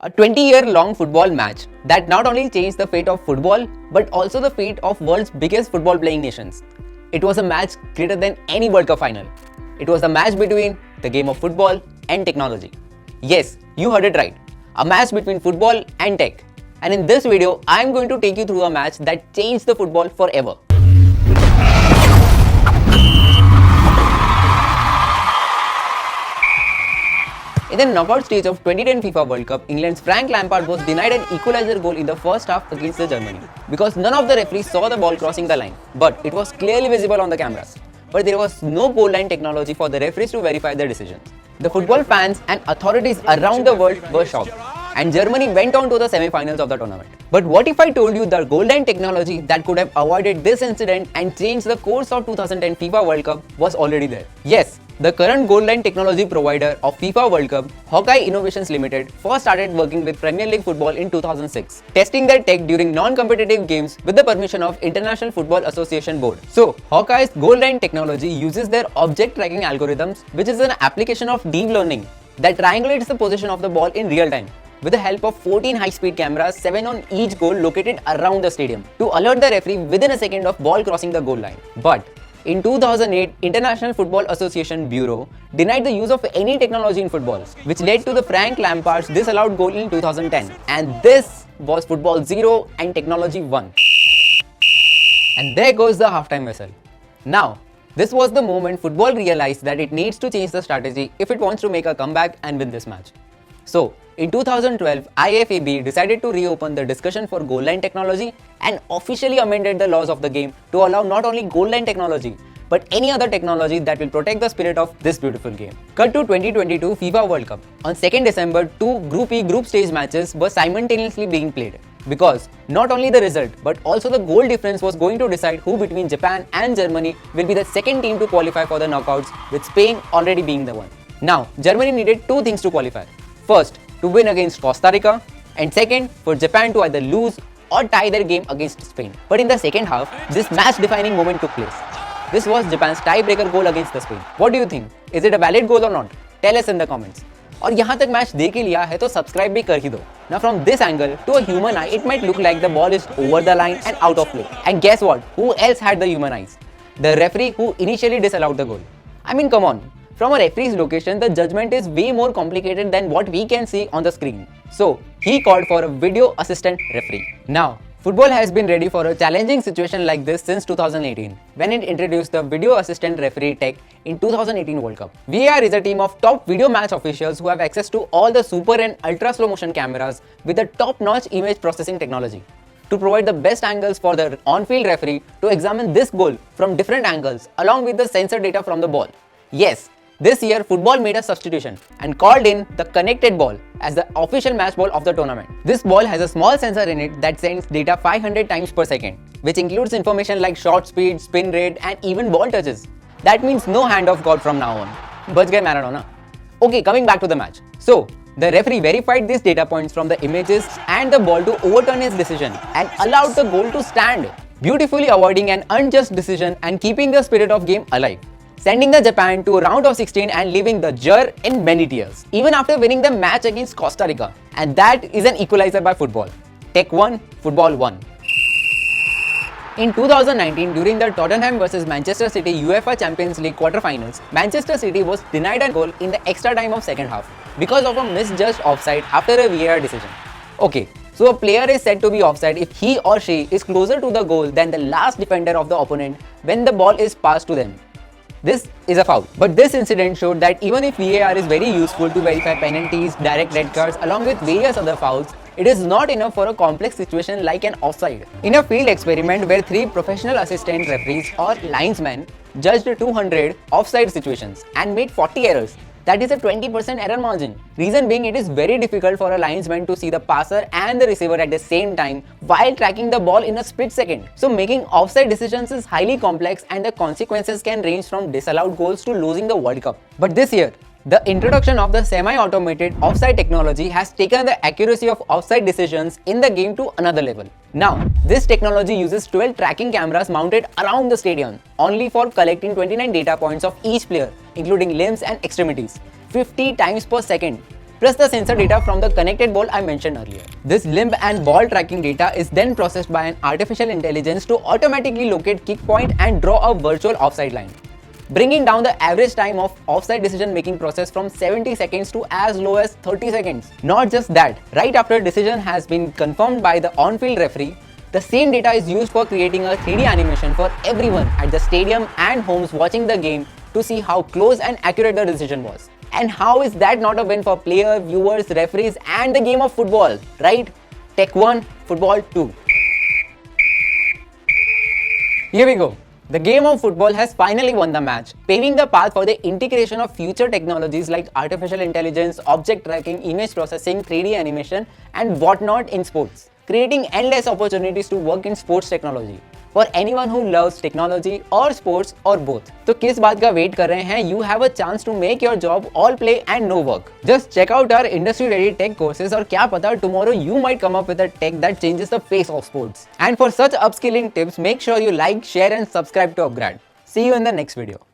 A 20-year-long football match that not only changed the fate of football but also the fate of world's biggest football playing nations. It was a match greater than any World Cup final. It was a match between the game of football and technology. Yes, you heard it right. A match between football and tech. And in this video, I am going to take you through a match that changed the football forever. In the knockout stage of 2010 FIFA World Cup, England's Frank Lampard was denied an equalizer goal in the first half against Germany because none of the referees saw the ball crossing the line, but it was clearly visible on the cameras. But there was no goal line technology for the referees to verify their decisions. The football fans and authorities around the world were shocked, and Germany went on to the semi-finals of the tournament. But what if I told you the goal line technology that could have avoided this incident and changed the course of 2010 FIFA World Cup was already there? Yes, the current goal line technology provider of FIFA World Cup, Hawkeye Innovations Limited, first started working with Premier League football in 2006, testing their tech during non-competitive games with the permission of International Football Association Board. So, Hawkeye's goal line technology uses their object tracking algorithms, which is an application of deep learning that triangulates the position of the ball in real time, with the help of 14 high-speed cameras, 7 on each goal located around the stadium, to alert the referee within a second of ball crossing the goal line. But in 2008, International Football Association Bureau denied the use of any technology in football, which led to the Frank Lampard's disallowed goal in 2010. And this was football 0 and technology 1. And there goes the halftime whistle. Now, this was the moment football realized that it needs to change the strategy if it wants to make a comeback and win this match. So, in 2012, IFAB decided to reopen the discussion for goal line technology and officially amended the laws of the game to allow not only goal line technology, but any other technology that will protect the spirit of this beautiful game. Cut to 2022 FIFA World Cup. On 2nd December, two Group E group stage matches were simultaneously being played, because not only the result, but also the goal difference was going to decide who between Japan and Germany will be the second team to qualify for the knockouts, with Spain already being the one. Now, Germany needed two things to qualify. First, to win against Costa Rica, and second, for Japan to either lose or tie their game against Spain. But in the second half, this match-defining moment took place. This was Japan's tiebreaker goal against the Spain. What do you think? Is it a valid goal or not? Tell us in the comments. और यहाँ तक match देख ही लिया है तो subscribe भी कर ही दो. Now from this angle, to a human eye, it might look like the ball is over the line and out of play. And guess what? Who else had the human eyes? The referee who initially disallowed the goal. I mean, come on. From a referee's location, the judgment is way more complicated than what we can see on the screen. So, he called for a video assistant referee. Now, football has been ready for a challenging situation like this since 2018, when it introduced the video assistant referee tech in 2018 World Cup. VAR is a team of top video match officials who have access to all the super and ultra slow motion cameras with the top-notch image processing technology to provide the best angles for the on-field referee to examine this goal from different angles along with the sensor data from the ball. Yes, this year, football made a substitution and called in the connected ball as the official match ball of the tournament. This ball has a small sensor in it that sends data 500 times per second, which includes information like shot speed, spin rate, and even ball touches. That means no handoff God from now on. Bach gaye Maradona. Okay, coming back to the match. So, the referee verified these data points from the images and the ball to overturn his decision and allowed the goal to stand, beautifully avoiding an unjust decision and keeping the spirit of game alive, sending the Japan to a round of 16 and leaving the Jur in many tears, even after winning the match against Costa Rica. And that is an equalizer by football. Tech 1, football 1. In 2019, during the Tottenham vs Manchester City UEFA Champions League quarterfinals, Manchester City was denied a goal in the extra time of second half because of a misjudged offside after a VAR decision. Okay, so a player is said to be offside if he or she is closer to the goal than the last defender of the opponent when the ball is passed to them. This is a foul. But this incident showed that even if VAR is very useful to verify penalties, direct red cards along with various other fouls, it is not enough for a complex situation like an offside. In a field experiment where 3 professional assistant referees or linesmen judged 200 offside situations and made 40 errors, that is a 20% error margin. Reason being, it is very difficult for a linesman to see the passer and the receiver at the same time while tracking the ball in a split second. So making offside decisions is highly complex and the consequences can range from disallowed goals to losing the World Cup. But this year, the introduction of the semi-automated offside technology has taken the accuracy of offside decisions in the game to another level. Now, this technology uses 12 tracking cameras mounted around the stadium, only for collecting 29 data points of each player, including limbs and extremities, 50 times per second. plus the sensor data from the connected ball I mentioned earlier. This limb and ball tracking data is then processed by an artificial intelligence to automatically locate kick point and draw a virtual offside line, bringing down the average time of offside decision making process from 70 seconds to as low as 30 seconds. Not just that, right after decision has been confirmed by the on-field referee, the same data is used for creating a 3D animation for everyone at the stadium and homes watching the game to see how close and accurate the decision was. And how is that not a win for players, viewers, referees and the game of football, right? Tech 1, Football 2. Here we go. The game of football has finally won the match, paving the path for the integration of future technologies like artificial intelligence, object tracking, image processing, 3D animation and whatnot in sports, creating endless opportunities to work in sports technology for anyone who loves technology or sports or both. तो किस बात का wait कर रहे हैं? You have a chance to make your job all play and no work. Just check out our industry-ready tech courses और क्या पता tomorrow you might come up with a tech that changes the face of sports. And for such upskilling tips, make sure you like, share and subscribe to upGrad. See you in the next video.